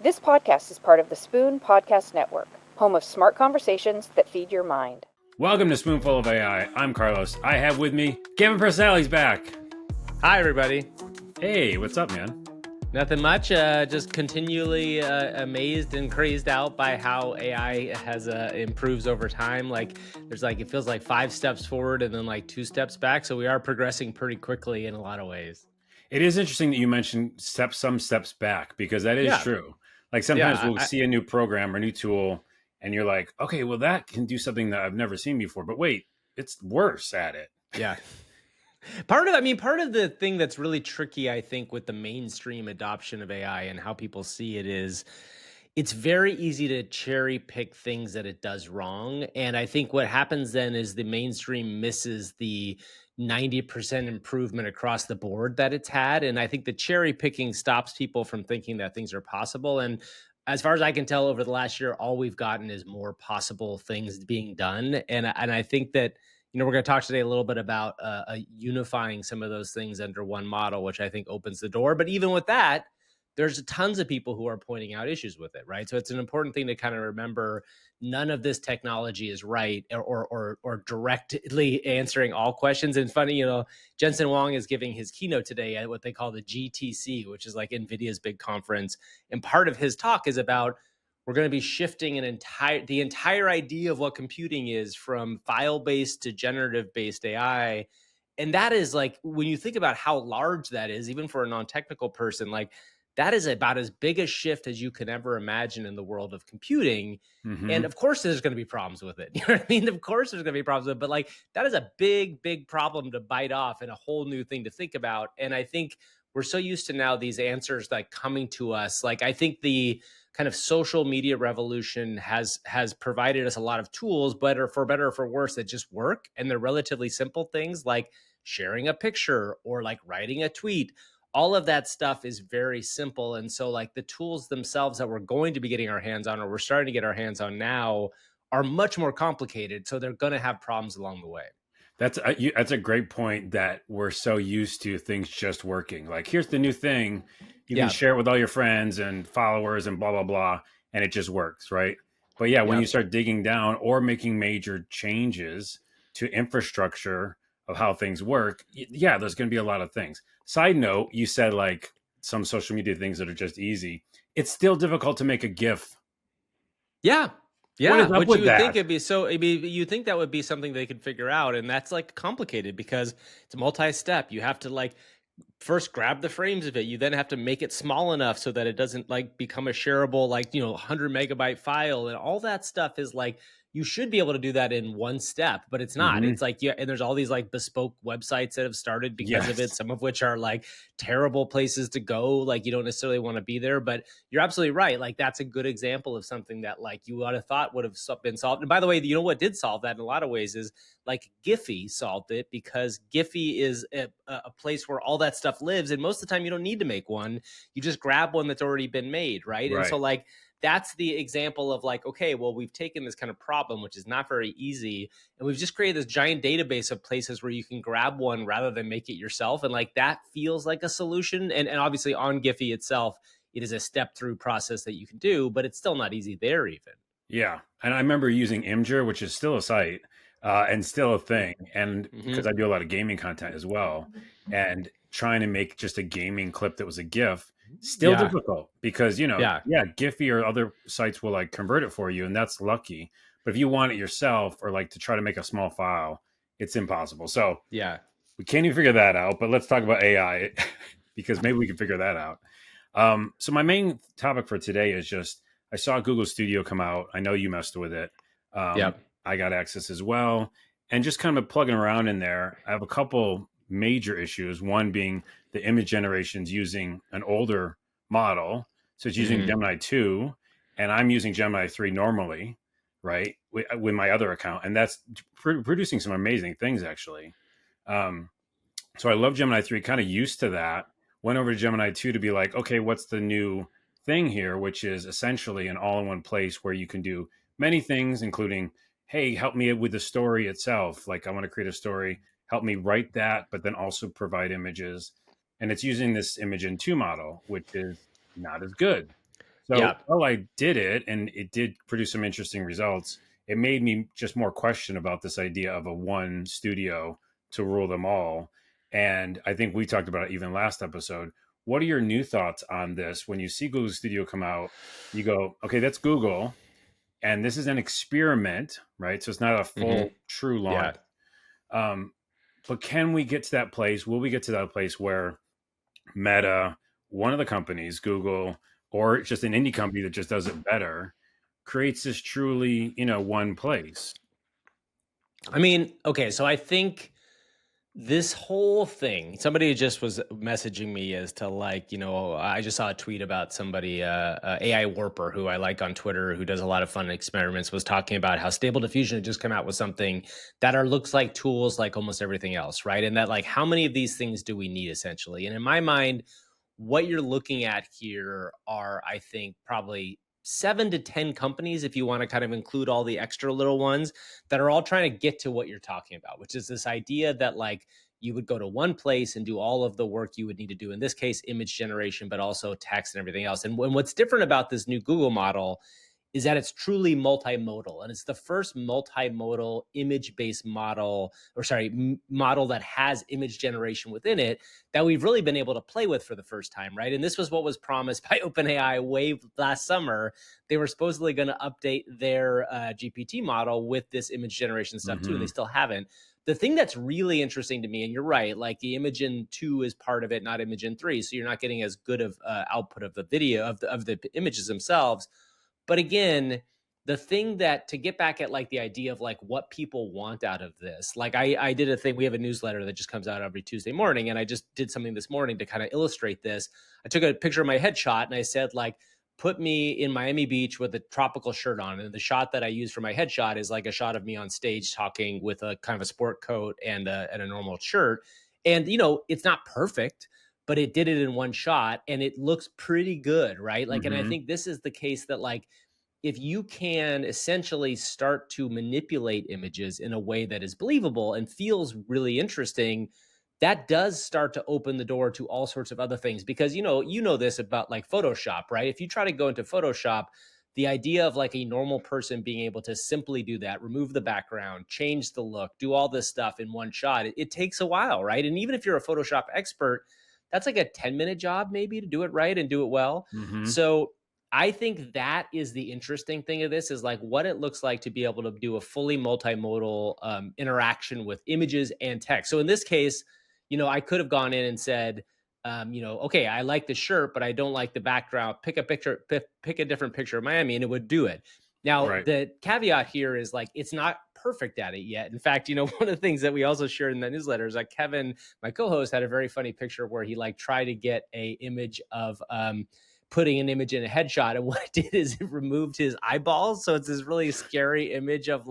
This podcast is part of the Spoon Podcast Network, home of smart conversations that feed your mind. Welcome to Spoonful of AI. I'm Carlos. I have with me Gavin Purcell. He's back. Hi, everybody. Hey, what's up, man? Nothing much. Just continually amazed and crazed out by how AI has improves over time. It feels like 5 steps forward and then like 2 steps back. So we are progressing pretty quickly in a lot of ways. It is interesting that you mentioned some steps back, because that is true. Like sometimes we'll see a new program or new tool and you're like, okay, well, that can do something that I've never seen before. But wait, it's worse at it. Yeah. Part of the thing that's really tricky, I think, with the mainstream adoption of AI and how people see it is it's very easy to cherry pick things that it does wrong. And I think what happens then is the mainstream misses the 90% improvement across the board that it's had. And I think the cherry picking stops people from thinking that things are possible. And as far as I can tell, over the last year, all we've gotten is more possible things being done. And I think that, we're going to talk today a little bit about unifying some of those things under one model, which I think opens the door. But even with that, there's tons of people who are pointing out issues with it, right? So it's an important thing to kind of remember none of this technology is right or directly answering all questions. And funny, Jensen Huang is giving his keynote today at what they call the GTC, which is like NVIDIA's big conference. And part of his talk is about we're going to be shifting the entire idea of what computing is from file-based to generative-based AI. And that is like, when you think about how large that is, even for a non-technical person, like that is about as big a shift as you can ever imagine in the world of computing. Mm-hmm. And of course, there's going to be problems with it. You know what I mean? Of course, there's going to be problems with it. But like, that is a big, big problem to bite off and a whole new thing to think about. And I think we're so used to now these answers like coming to us. Like, I think the kind of social media revolution has provided us a lot of tools, better or for worse, that just work. And they're relatively simple things like sharing a picture or like writing a tweet. All of that stuff is very simple. And so like the tools themselves that we're going to be getting our hands on, or we're starting to get our hands on now, are much more complicated. So they're going to have problems along the way. That's a great point, that we're so used to things just working. Like, here's the new thing. You can share it with all your friends and followers and blah, blah, blah. And it just works, right? But when you start digging down or making major changes to infrastructure of how things work, there's going to be a lot of things. Side note, you said like some social media things that are just easy. It's still difficult to make a GIF. Yeah. Yeah, which you would think you think that would be something they could figure out. And that's like complicated because it's multi-step. You have to like first grab the frames of it. You then have to make it small enough so that it doesn't like become a shareable, 100 megabyte file. And all that stuff is like, you should be able to do that in one step, but it's not. Mm-hmm. It's like, and there's all these like bespoke websites that have started because of it, some of which are like terrible places to go. Like you don't necessarily want to be there, but you're absolutely right. Like that's a good example of something that like you would have thought would have been solved. And by the way, you know what did solve that in a lot of ways is like Giphy solved it, because Giphy is a place where all that stuff lives. And most of the time you don't need to make one. You just grab one that's already been made. Right. And so like, that's the example of like, okay, well, we've taken this kind of problem, which is not very easy, and we've just created this giant database of places where you can grab one rather than make it yourself. And like, that feels like a solution. And obviously on Giphy itself, it is a step through process that you can do, but it's still not easy there even. Yeah. And I remember using Imgur, which is still a site and still a thing. And because I do a lot of gaming content as well, and trying to make just a gaming clip that was a GIF, still difficult because, Giphy or other sites will like convert it for you, and that's lucky. But if you want it yourself or like to try to make a small file, it's impossible. So we can't even figure that out. But let's talk about AI because maybe we can figure that out. So my main topic for today is just, I saw Google Studio come out. I know you messed with it. I got access as well. And just kind of plugging around in there, I have a couple major issues. One being the image generation's using an older model. So it's using Gemini 2, and I'm using Gemini 3 normally, right? With my other account. And that's producing some amazing things, actually. So I love Gemini 3, kind of used to that. Went over to Gemini 2 to be like, okay, what's the new thing here? Which is essentially an all-in-one place where you can do many things, including, hey, help me with the story itself. Like, I want to create a story. Help me write that, but then also provide images. And it's using this Imagen 2 model, which is not as good. So while I did it and it did produce some interesting results, it made me just more question about this idea of a one studio to rule them all. And I think we talked about it even last episode. What are your new thoughts on this? When you see Google Studio come out, you go, okay, that's Google. And this is an experiment, right? So it's not a full, true launch. But can we get to that place? Will we get to that place where Meta, one of the companies, Google, or just an indie company that just does it better, creates this truly, one place? I mean, okay, so I think this whole thing, somebody just was messaging me as to I just saw a tweet about somebody, AI Warper, who I like on Twitter, who does a lot of fun experiments, was talking about how Stable Diffusion had just come out with something that looks like tools like almost everything else, right? And that how many of these things do we need essentially? And in my mind, what you're looking at here are, I think, probably 7 to 10 companies, if you want to kind of include all the extra little ones, that are all trying to get to what you're talking about, which is this idea that you would go to one place and do all of the work you would need to do, in this case, image generation, but also text and everything else. And what's different about this new Google model is that it's truly multimodal. And it's the first multimodal image-based model, model that has image generation within it that we've really been able to play with for the first time, right? And this was what was promised by OpenAI way last summer. They were supposedly going to update their GPT model with this image generation stuff too, and they still haven't. The thing that's really interesting to me, and you're right, the Imagen 2 is part of it, not Imagen 3, so you're not getting as good of output of the video, of the images themselves. But again, the thing that, to get back at the idea of what people want out of this, I did a thing, we have a newsletter that just comes out every Tuesday morning, and I just did something this morning to kind of illustrate this. I took a picture of my headshot and I said, put me in Miami Beach with a tropical shirt on. And the shot that I use for my headshot is a shot of me on stage talking with a kind of a sport coat and a normal shirt. And, it's not perfect, but it did it in one shot and it looks pretty good, right? And I think this is the case that if you can essentially start to manipulate images in a way that is believable and feels really interesting, that does start to open the door to all sorts of other things. Because you know this about Photoshop, right? If you try to go into Photoshop, the idea of a normal person being able to simply do that, remove the background, change the look, do all this stuff in one shot, it takes a while, right? And even if you're a Photoshop expert, that's a 10-minute job maybe to do it right and do it well. So I think that is the interesting thing of this, is what it looks like to be able to do a fully multimodal interaction with images and text. So in this case, I could have gone in and said, okay, I like the shirt, but I don't like the background. Pick a picture, pick a different picture of Miami, and it would do it. Now, the caveat here is it's not perfect at it yet. In fact, one of the things that we also shared in the newsletter is Kevin, my co-host, had a very funny picture where he tried to get a image of putting an image in a headshot, and what it did is it removed his eyeballs. So it's this really scary image of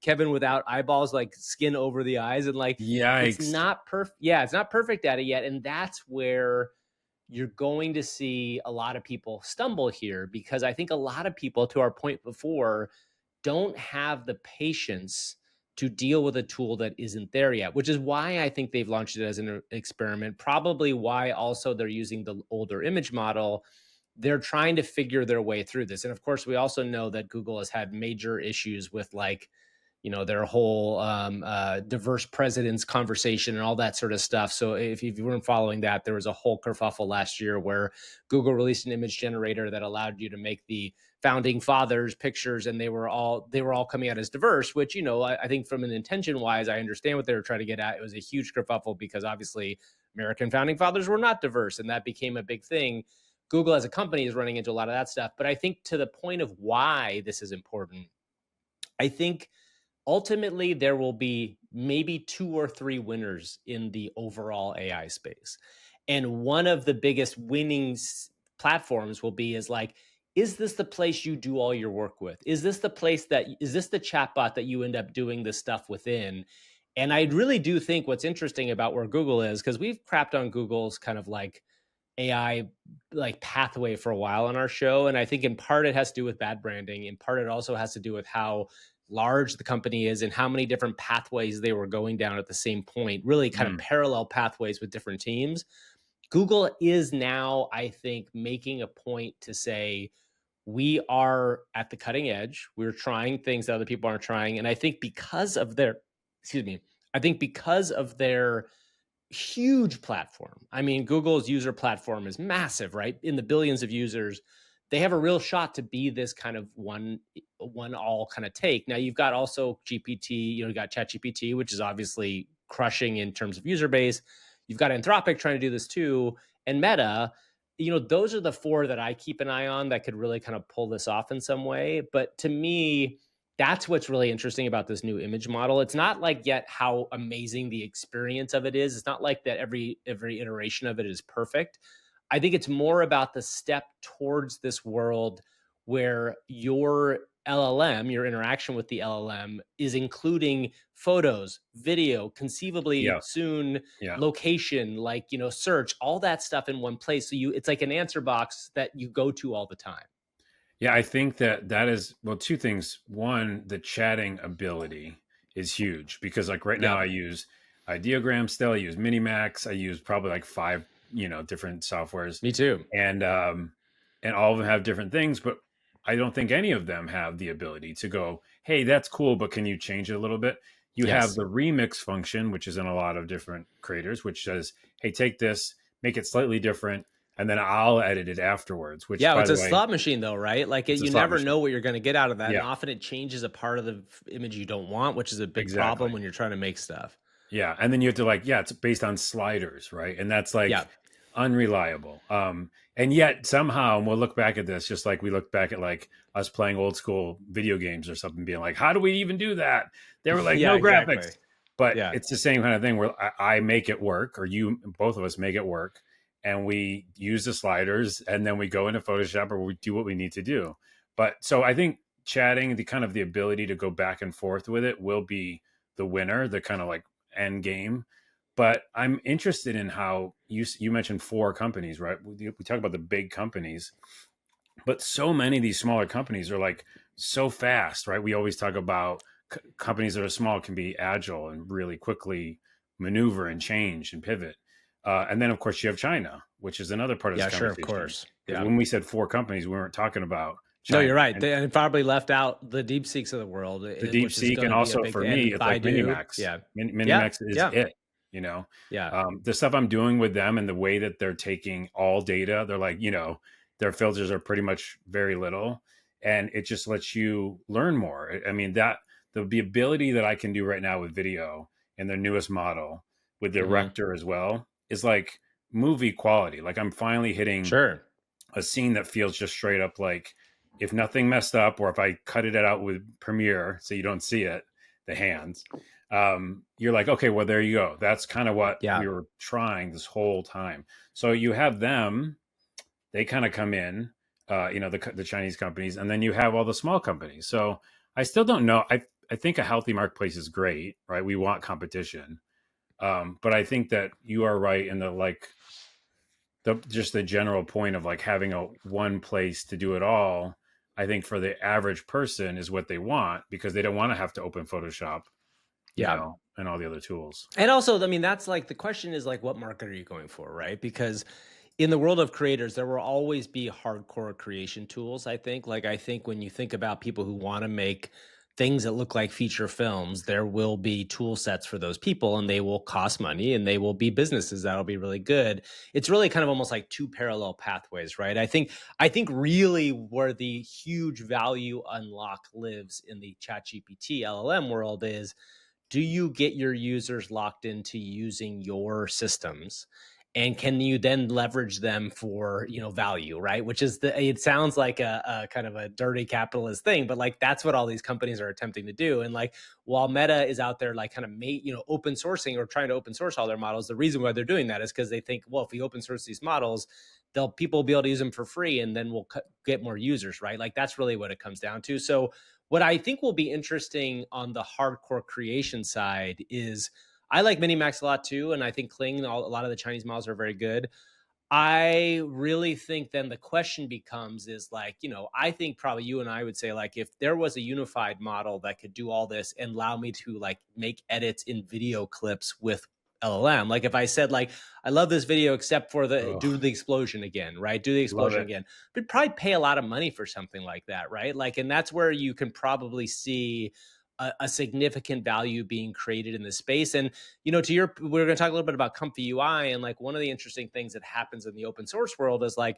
Kevin without eyeballs, skin over the eyes, and yikes. It's not perfect. Yeah, it's not perfect at it yet, and that's where you're going to see a lot of people stumble here, because I think a lot of people, to our point before, don't have the patience to deal with a tool that isn't there yet, which is why I think they've launched it as an experiment. Probably why also they're using the older image model. They're trying to figure their way through this. And of course, we also know that Google has had major issues with their whole diverse presidents conversation and all that sort of stuff. So if you weren't following that, there was a whole kerfuffle last year where Google released an image generator that allowed you to make the founding fathers pictures, and they were all coming out as diverse, which, I think from an intention wise, I understand what they were trying to get at. It was a huge kerfuffle because obviously American founding fathers were not diverse, and that became a big thing. Google as a company is running into a lot of that stuff. But I think to the point of why this is important, I think ultimately there will be maybe 2 or 3 winners in the overall AI space. And one of the biggest winning platforms will be is this the place you do all your work with? Is this the chatbot that you end up doing this stuff within? And I really do think what's interesting about where Google is, because we've crapped on Google's kind of AI pathway for a while on our show. And I think in part it has to do with bad branding. In part, it also has to do with how large the company is and how many different pathways they were going down at the same point, really kind of parallel pathways with different teams. Google is now, I think, making a point to say, we are at the cutting edge. We're trying things that other people aren't trying. And I think because of their, excuse me, I think because of their huge platform. I mean, Google's user platform is massive, right? In the billions of users. They have a real shot to be this kind of one all kind of take. Now you've got also GPT, you got ChatGPT, which is obviously crushing in terms of user base. You've got Anthropic trying to do this too, and Meta. Those are the four that I keep an eye on that could really kind of pull this off in some way. But to me, that's what's really interesting about this new image model. It's not like yet how amazing the experience of it is. It's not like that every iteration of it is perfect. I think it's more about the step towards this world where your LLM, your interaction with the LLM, is including photos, video, conceivably Yeah. soon Yeah. location, like search, all that stuff in one place. So it's like an answer box that you go to all the time. Yeah, I think that is, well, two things. One, the chatting ability is huge because like right now Yep. I use Ideogram still, I use Minimax, I use probably like 5, different softwares. Me too. And all of them have different things, but I don't think any of them have the ability to go, hey, that's cool, but can you change it a little bit? You have Yes. the remix function, which is in a lot of different creators, which says, hey, take this, make it slightly different, and then I'll edit it afterwards, which, Yeah, by it's the a way, slot machine though, right? Like it's a you slot never machine. know what you're going to get out of that. Yeah, And often it changes a part of the image you don't want, which is a big exactly. problem when you're trying to make stuff. Yeah. And then you have to like, yeah, it's based on sliders, right? And that's like Yeah. unreliable. And yet somehow, and we'll look back at this just like we look back at like us playing old school video games or something, being like, how do we even do that? They were like, Yeah, no exactly. graphics. But Yeah. it's the same kind of thing where I make it work, or both of us make it work, and we use the sliders, and then we go into Photoshop or we do what we need to do. But so I think chatting, the ability to go back and forth with it will be the winner, the kind of like end game. But I'm interested in how you mentioned 4 companies, right? We talk about the big companies, but so many of these smaller companies are like so fast, right? We always talk about companies that are small can be agile and really quickly maneuver and change and pivot. And then, of course, you have China, which is another part of this Yeah, sure, of conversation. course. Because Yeah. when we said 4 companies, we weren't talking about No, China. you're right. And They probably left out the deep seeks of the world, the deep which is seek, going and to be a also big, for me, and it's like Baidu. Minimax. Yeah. Minimax is Yeah. it. Yeah. The stuff I'm doing with them and the way that they're taking all data, they're like, their filters are pretty much very little, and it just lets you learn more. I mean, that the ability that I can do right now with video and their newest model with the director as well is like movie quality. Like I'm finally hitting Sure. a scene that feels just straight up like, if nothing messed up, or if I cut it out with Premiere so you don't see it, the hands, you're like, okay, well, there you go. That's kind of what Yeah. we were trying this whole time. So you have them, they kind of come in, the Chinese companies, and then you have all the small companies. So I still don't know. I think a healthy marketplace is great, right? We want competition. But I think that you are right in the like, just the general point of like having a one place to do it all. I think for the average person is what they want, because they don't want to have to open Photoshop, and all the other tools. And also, I mean, that's like the question is like, what market are you going for, right? Because in the world of creators, there will always be hardcore creation tools, I think. Like, I think when you think about people who want to make things that look like feature films, there will be tool sets for those people, and they will cost money, and they will be businesses that'll be really good. It's really kind of almost like 2 parallel pathways, right? I think really where the huge value unlock lives in the ChatGPT LLM world is, do you get your users locked into using your systems, and can you then leverage them for value, right? Which is it sounds like a kind of a dirty capitalist thing, but like that's what all these companies are attempting to do. And like while Meta is out there like kind of open sourcing or trying to open source all their models, the reason why they're doing that is because they think, well, if we open source these models, people will be able to use them for free, and then we'll get more users, right? Like that's really what it comes down to. So what I think will be interesting on the hardcore creation side is, I like Minimax a lot too, and I think Kling, a lot of the Chinese models are very good. I really think then the question becomes is like, I think probably you and I would say like, if there was a unified model that could do all this and allow me to like make edits in video clips with LLM. Like if I said like, I love this video except for do the explosion again, right? Do the explosion again. We'd probably pay a lot of money for something like that, right? Like, and that's where you can probably see a significant value being created in this space. And, you know, we're going to talk a little bit about ComfyUI, and like one of the interesting things that happens in the open source world is like,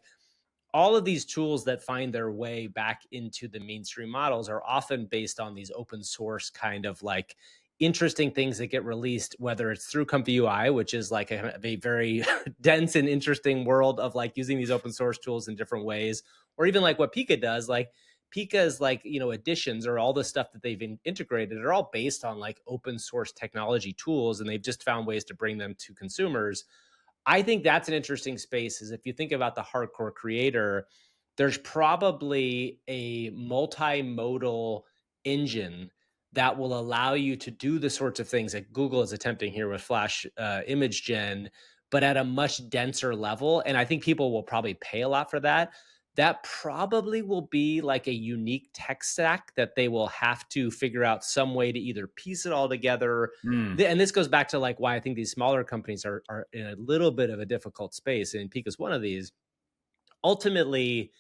all of these tools that find their way back into the mainstream models are often based on these open source kind of like interesting things that get released, whether it's through ComfyUI, which is like a very dense and interesting world of like using these open source tools in different ways, or even like what Pika does. Like Pika's like, you know, additions or all the stuff that they've integrated are all based on like open source technology tools, and they've just found ways to bring them to consumers. I think that's an interesting space, is if you think about the hardcore creator, there's probably a multimodal engine that will allow you to do the sorts of things that Google is attempting here with Flash image gen, but at a much denser level. And I think people will probably pay a lot for that. That probably will be like a unique tech stack that they will have to figure out some way to either piece it all together. And this goes back to like why I think these smaller companies are in a little bit of a difficult space. And Peak is one of these. Ultimately,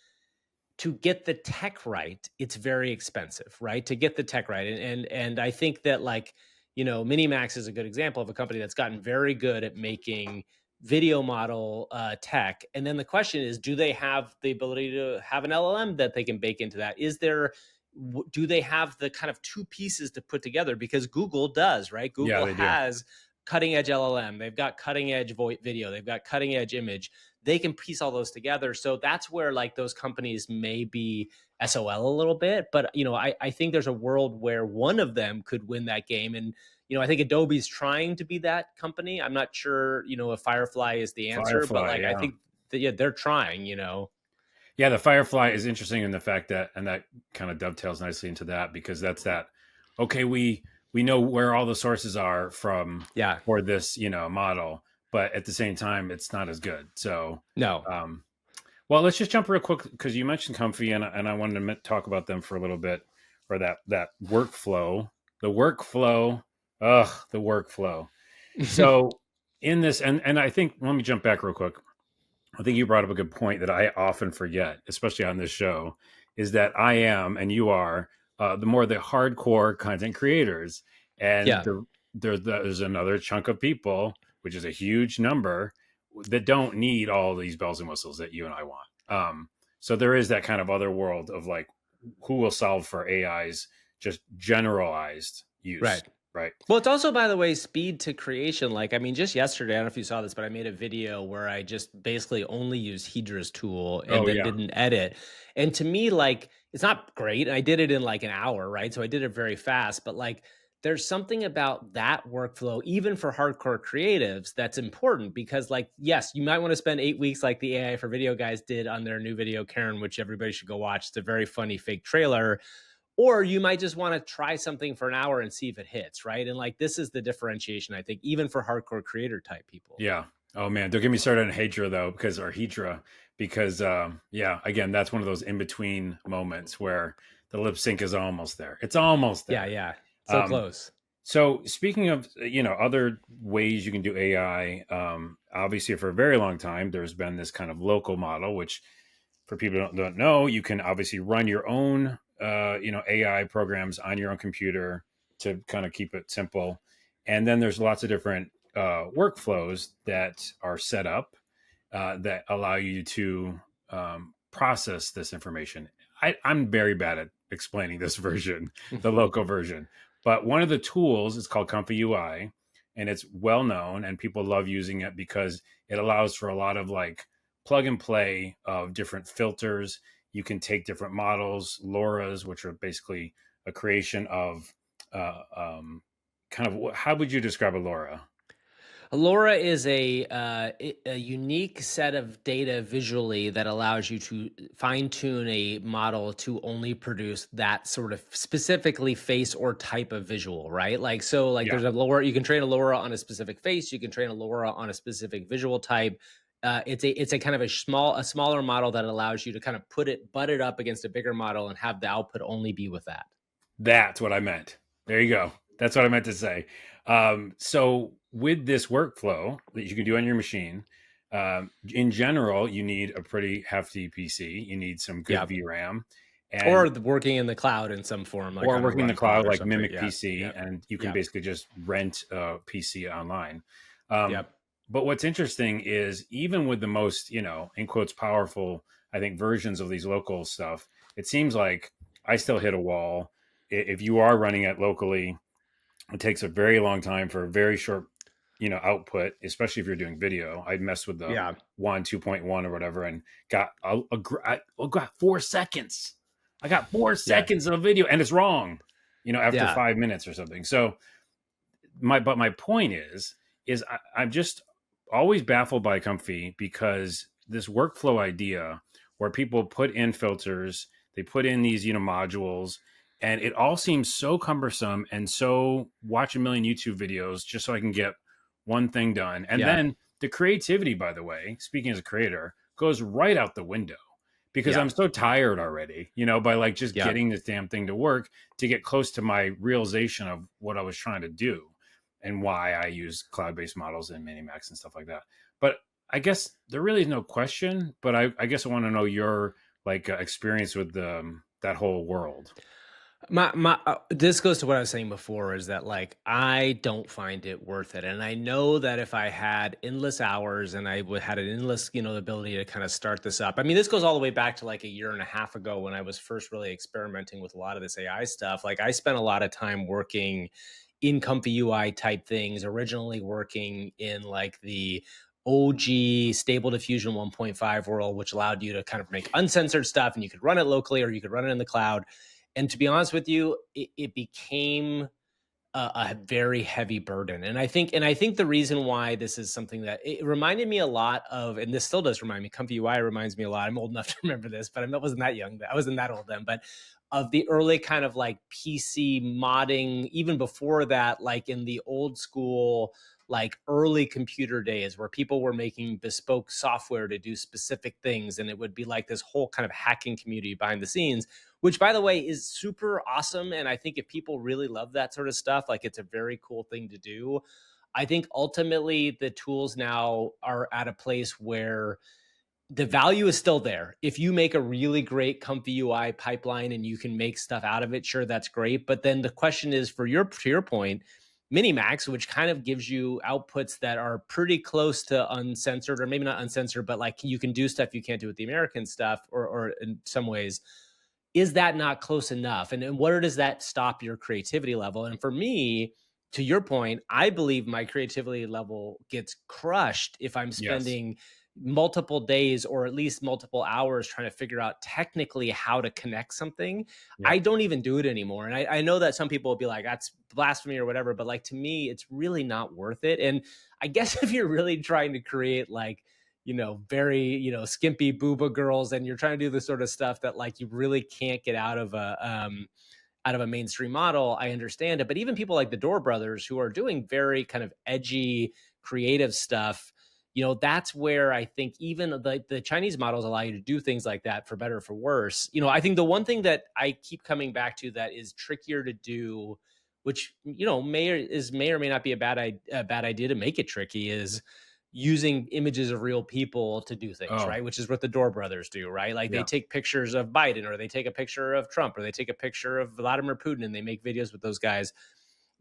to get the tech right, it's very expensive, right? To get the tech right. And I think that like, you know, Minimax is a good example of a company that's gotten very good at making video model tech. And then the question is, do they have the ability to have an LLM that they can bake into that? Do they have the kind of two pieces to put together? Because Google does, right? Google has cutting edge LLM. They've got cutting edge video. They've got cutting edge image. They can piece all those together. So that's where like those companies may be SOL a little bit. But, you know, I think there's a world where one of them could win that game. And, you know, I think Adobe's trying to be that company. I'm not sure, you know, if Firefly is the answer, but like, I think that, they're trying, you know. Yeah, the Firefly is interesting in the fact that, and that kind of dovetails nicely into that, because that's that, okay, we know where all the sources are from for this, you know, model, but at the same time, it's not as good. So no. Well, let's just jump real quick, because you mentioned Comfy, and I wanted to talk about them for a little bit, or that workflow, the workflow. So in this, and I think, let me jump back real quick. I think you brought up a good point that I often forget, especially on this show, is that I am and you are the hardcore content creators, and there's another chunk of people, which is a huge number, that don't need all these bells and whistles that you and I want. So there is that kind of other world of like, who will solve for AI's just generalized use. Right. Well, it's also, by the way, speed to creation. Like, I mean, just yesterday, I don't know if you saw this, but I made a video where I just basically only used Hydra's tool and didn't edit. And to me, like, it's not great. I did it in like an hour, right? So I did it very fast, but like, there's something about that workflow, even for hardcore creatives, that's important, because like, yes, you might want to spend 8 weeks like the AI for Video guys did on their new video, Karen, which everybody should go watch. It's a very funny fake trailer. Or you might just want to try something for an hour and see if it hits, right? And like, this is the differentiation, I think, even for hardcore creator type people. Yeah. Oh man, don't get me started on Hydra though, because again, that's one of those in between moments where the lip sync is almost there. It's almost there. Yeah. So close. So speaking of, you know, other ways you can do AI, obviously for a very long time, there's been this kind of local model, which for people who don't know, you can obviously run your own AI programs on your own computer to kind of keep it simple. And then there's lots of different workflows that are set up that allow you to process this information. I'm very bad at explaining this version, the local version. But one of the tools is called ComfyUI, and it's well known, and people love using it because it allows for a lot of like plug and play of different filters. You can take different models, LoRa's, which are basically a creation of kind of, how would you describe a LoRa? A LoRa is a unique set of data visually that allows you to fine tune a model to only produce that sort of specifically face or type of visual, right? Like, so like there's a LoRa, you can train a LoRa on a specific face, you can train a LoRa on a specific visual type. It's a kind of a smaller model that allows you to kind of butt it up against a bigger model and have the output only be with that. That's what I meant. There you go. That's what I meant to say. So with this workflow that you can do on your machine, in general, you need a pretty hefty PC. You need some good Yep. VRAM, Or and working in the cloud in some form, like or on a working in the run pod cloud or like something. Mimic Yeah. PC, Yep. and you can Yep. basically just rent a PC online. Um, Yep. but what's interesting is even with the most, in quotes, powerful, I think, versions of these local stuff, it seems like I still hit a wall. If you are running it locally, it takes a very long time for a very short, output, especially if you're doing video. I messed with the Yeah. 2.1 or whatever and got 4 seconds. I got four Yeah. seconds of video and it's wrong, after Yeah. 5 minutes or something. So my point is I'm just always baffled by Comfy because this workflow idea where people put in filters, they put in these modules, and it all seems so cumbersome and so watch a million YouTube videos just so I can get one thing done. And Yeah. then the creativity, by the way, speaking as a creator, goes right out the window because Yeah. I'm so tired already, by like just Yeah. getting this damn thing to work to get close to my realization of what I was trying to do and why I use cloud-based models and Minimax and stuff like that. But I guess there really is no question. But I guess I want to know your experience with that whole world. My this goes to what I was saying before, is that like I don't find it worth it, and I know that if I had endless hours and I would had an endless ability to kind of start this up. I mean, this goes all the way back to like a year and a half ago when I was first really experimenting with a lot of this AI stuff. Like I spent a lot of time working in ComfyUI type things, originally working in like the OG Stable Diffusion 1.5 world, which allowed you to kind of make uncensored stuff and you could run it locally or you could run it in the cloud. And to be honest with you, it became a very heavy burden. And I think the reason why this is something that it reminded me a lot of, and this still does remind me, Comfy UI reminds me a lot. I'm old enough to remember this, but I wasn't that young. I wasn't that old then, but of the early kind of like PC modding, even before that, like in the old school, like early computer days where people were making bespoke software to do specific things. And it would be like this whole kind of hacking community behind the scenes, which by the way is super awesome. And I think if people really love that sort of stuff, like it's a very cool thing to do. I think ultimately the tools now are at a place where the value is still there. If you make a really great Comfy UI pipeline and you can make stuff out of it, sure, that's great. But then the question is, to your point, Minimax, which kind of gives you outputs that are pretty close to uncensored, or maybe not uncensored, but like you can do stuff you can't do with the American stuff, or in some ways, is that not close enough? And where does that stop your creativity level? And for me, to your point, I believe my creativity level gets crushed if I'm Yes. spending multiple days or at least multiple hours trying to figure out technically how to connect something. Yeah. I don't even do it anymore. And I know that some people will be like, that's blasphemy or whatever, but like to me, it's really not worth it. And I guess if you're really trying to create like, very, skimpy booba girls, and you're trying to do the sort of stuff that like you really can't get out of a mainstream model, I understand it. But even people like the Door Brothers who are doing very kind of edgy, creative stuff, that's where I think even the Chinese models allow you to do things like that for better or for worse. I think the one thing that I keep coming back to that is trickier to do, which may or may not be a bad idea to make it tricky, is using images of real people to do things, Oh, right? Which is what the Door Brothers do, right? Like they yeah. take pictures of Biden, or they take a picture of Trump, or they take a picture of Vladimir Putin, and they make videos with those guys.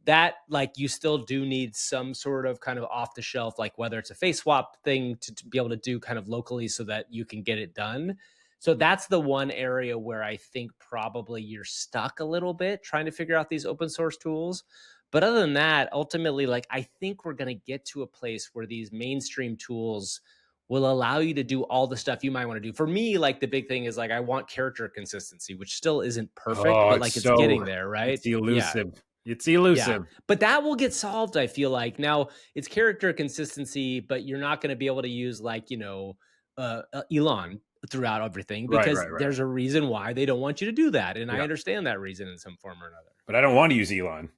That, like, you still do need some sort of kind of off the shelf, like whether it's a face swap thing to be able to do kind of locally so that you can get it done. So that's the one area where I think probably you're stuck a little bit trying to figure out these open source tools. But other than that, ultimately, like I think we're going to get to a place where these mainstream tools will allow you to do all the stuff you might want to do. For me, like the big thing is like I want character consistency, which still isn't perfect, Oh, but like it's getting there, right? it's Yeah. elusive. It's Yeah. elusive. But that will get solved, I feel like. Now, it's character consistency, but you're not going to be able to use like, Elon throughout everything, Right, because right, right. there's a reason why they don't want you to do that. And I Yeah. understand that reason in some form or another. But I don't want to use Elon.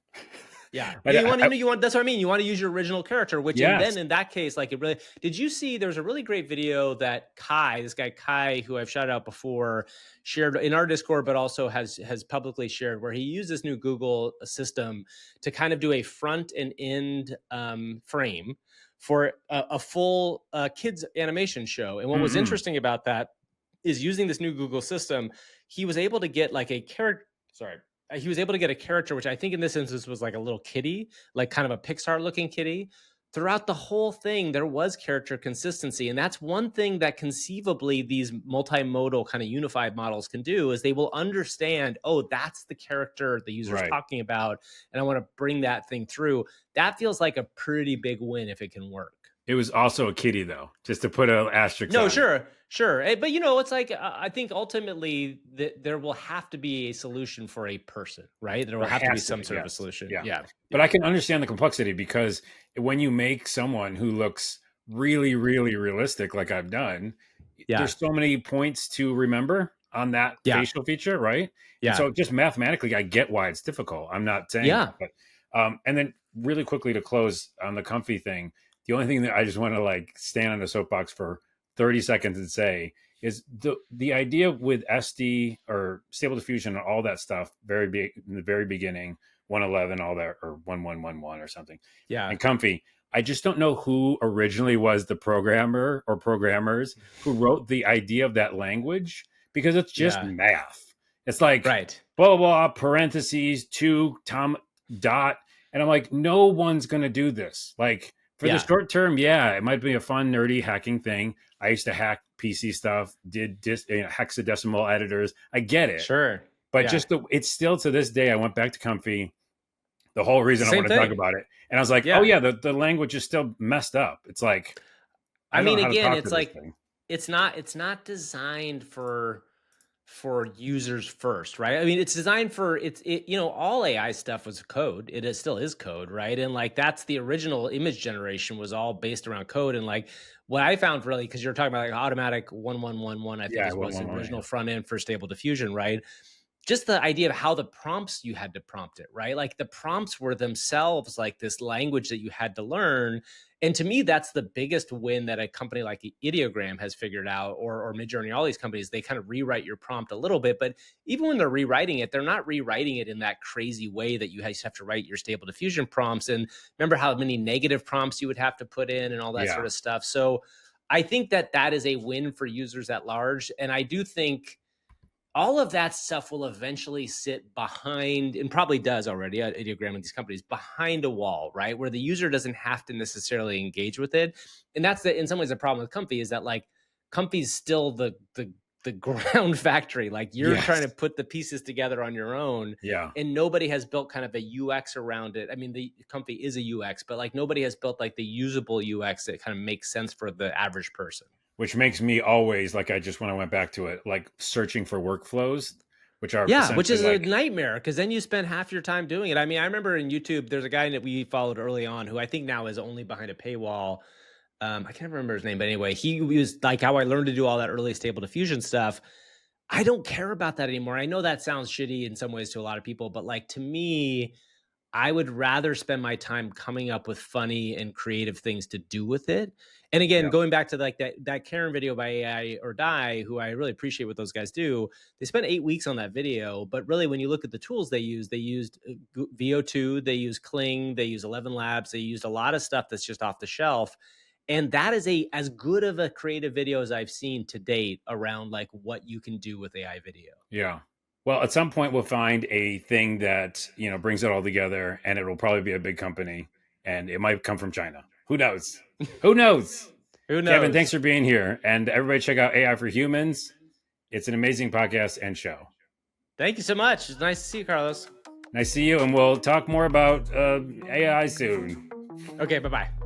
Yeah. But You want that's what I mean. You want to use your original character, which Yes. then in that case, like it really did you see there's a really great video that this guy Kai, who I've shouted out before, shared in our Discord, but also has publicly shared, where he used this new Google system to kind of do a front and end frame for a full kids animation show. And what was interesting about that is using this new Google system, he was able to get like a character. He was able to get a character, which I think in this instance was like a little kitty, like kind of a Pixar looking kitty. Throughout the whole thing, there was character consistency. And that's one thing that conceivably these multimodal kind of unified models can do, is they will understand, oh, that's the character the user's talking about, and I want to bring that thing through. That feels like a pretty big win if it can work. It was also a kitty, though, just to put an asterisk. No, sure. But it's like, I think ultimately there will have to be a solution for a person, right? There will have to be some sort of a solution. Yeah. But I can understand the complexity, because when you make someone who looks really, really realistic, like I've done, there's so many points to remember on that facial feature, right? Yeah. And so just mathematically, I get why it's difficult. I'm not saying that, but and then really quickly to close on the Comfy thing, the only thing that I just want to like stand on the soapbox for 30 seconds and say is the idea with SD or Stable Diffusion and all that stuff, in the very beginning, 111, all that, or 1111 or something. Yeah. And Comfy, I just don't know who originally was the programmer or programmers who wrote the idea of that language, because it's just math. It's like blah, blah, blah, parentheses, dot. And I'm like, no one's going to do this. Like, for the short term, it might be a fun, nerdy hacking thing. I used to hack PC stuff, did hexadecimal editors. I get it. Sure. But it's still, to this day, I went back to Comfy. The whole reason I want to talk about it. And I was like, the language is still messed up. It's like, I mean, again, it's like, it's not designed for users first, right? I mean, it's designed for all AI stuff was code. It still is code, right? And like that's the original image generation was all based around code. And like what I found really, because you're talking about like automatic 1111, I think was the original front end for Stable Diffusion, right? Just the idea of how the prompts you had to prompt it, right? Like the prompts were themselves like this language that you had to learn. And to me, that's the biggest win that a company like Ideogram has figured out, or Midjourney, all these companies, they kind of rewrite your prompt a little bit. But even when they're rewriting it, they're not rewriting it in that crazy way that you have to write your Stable Diffusion prompts. And remember how many negative prompts you would have to put in and all that sort of stuff. So I think that is a win for users at large. And I do think all of that stuff will eventually sit behind, and probably does already at Ideogram and these companies, behind a wall, right? Where the user doesn't have to necessarily engage with it. And that's in some ways the problem with Comfy, is that like Comfy's still the ground factory. Like you're trying to put the pieces together on your own. Yeah. And nobody has built kind of a UX around it. I mean, the Comfy is a UX, but like nobody has built like the usable UX that kind of makes sense for the average person. Which makes me always, like, when I went back to it, like searching for workflows, which are which is like a nightmare, because then you spend half your time doing it. I mean, I remember in YouTube, there's a guy that we followed early on who I think now is only behind a paywall. I can't remember his name, but anyway, he was like how I learned to do all that early Stable Diffusion stuff. I don't care about that anymore. I know that sounds shitty in some ways to a lot of people, but like to me, I would rather spend my time coming up with funny and creative things to do with it. And again, going back to like that Karen video by AI or Die, who I really appreciate what those guys do. They spent 8 weeks on that video, but really when you look at the tools they used VO2, they use Kling, they use 11 Labs, they used a lot of stuff that's just off the shelf. And that is as good of a creative video as I've seen to date around like what you can do with AI video. Yeah. Well, at some point we'll find a thing that, brings it all together, and it will probably be a big company, and it might come from China. Who knows? Who knows? Who knows? Kevin, thanks for being here. And everybody check out AI for Humans. It's an amazing podcast and show. Thank you so much. It's nice to see you, Carlos. Nice to see you. And we'll talk more about AI soon. Okay, bye-bye.